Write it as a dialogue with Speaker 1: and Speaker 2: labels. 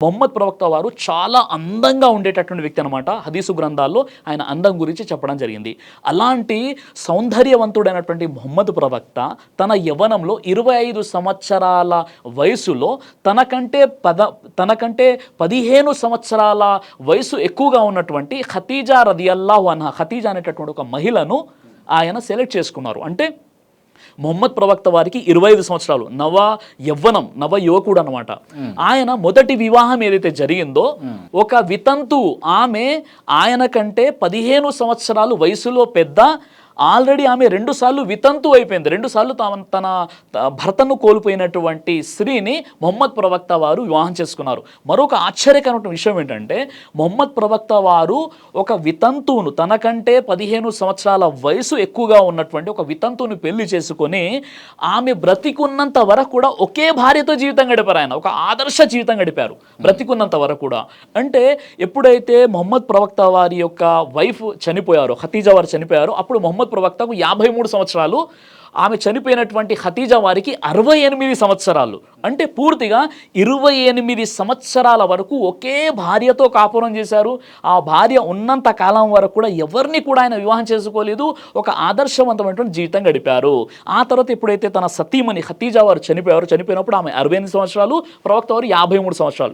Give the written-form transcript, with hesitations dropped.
Speaker 1: మొహమ్మద్ ప్రవక్త వారు చాలా అందంగా ఉండేటటువంటి వ్యక్తి అనమాట. హదీసు గ్రంథాల్లో ఆయన అందం గురించి చెప్పడం జరిగింది. అలాంటి సౌందర్యవంతుడైనటువంటి మొహమ్మద్ ప్రవక్త తన యవ్వనంలో 25 సంవత్సరాల వయసులో తనకంటే 15 సంవత్సరాల వయసు ఎక్కువగా ఉన్నటువంటి ఖతీజా రదియల్లాహు అన్హా, ఖతీజా అనేటటువంటి ఒక మహిళను ఆయన సెలెక్ట్ చేసుకున్నారు. అంటే మొహమ్మద్ ప్రవక్త వారికి 25 సంవత్సరాలు, నవ యువకుడు అనమాట. ఆయన మొదటి వివాహం ఏదైతే జరిగిందో ఒక వితంతు ఆమె, ఆయన కంటే 15 సంవత్సరాలు వయసులో పెద్ద, ఆల్రెడీ ఆమె 2 సార్లు వితంతు అయిపోయింది. 2 సార్లు తన భర్తను కోల్పోయినటువంటి స్త్రీని మొహమ్మద్ ప్రవక్త వారు వివాహం చేసుకున్నారు. మరొక ఆశ్చర్యకరమైన విషయం ఏంటంటే మొహమ్మద్ ప్రవక్త వారు ఒక వితంతువును, తనకంటే 15 సంవత్సరాల వయసు ఎక్కువగా ఉన్నటువంటి ఒక వితంతువుని పెళ్లి చేసుకొని ఆమె బ్రతికున్నంత వరకు కూడా ఒకే భార్యతో జీవితం గడిపారు. ఆయన ఒక ఆదర్శ జీవితం గడిపారు బ్రతికున్నంత వరకు కూడా. అంటే ఎప్పుడైతే మొహమ్మద్ ప్రవక్త వారి యొక్క వైఫ్ చనిపోయారో, ఖతీజా వారు చనిపోయారో, అప్పుడు మొహమ్మద్ ప్రవక్తకు 53 సంవత్సరాలు, ఆమె చనిపోయినటువంటి ఖతీజా వారికి 68 సంవత్సరాలు. అంటే పూర్తిగా 28 సంవత్సరాల వరకు ఒకే భార్యతో కాపురం చేశారు. ఆ భార్య ఉన్నంత కాలం వరకు కూడా ఎవరిని కూడా ఆయన వివాహం చేసుకోలేదు. ఒక ఆదర్శవంతమైనటువంటి జీవితం గడిపారు. ఆ తర్వాత ఎప్పుడైతే తన సతీమణి ఖతీజా వారు చనిపోయినప్పుడు ఆమె 68 సంవత్సరాలు, ప్రవక్త వారు 53 సంవత్సరాలు.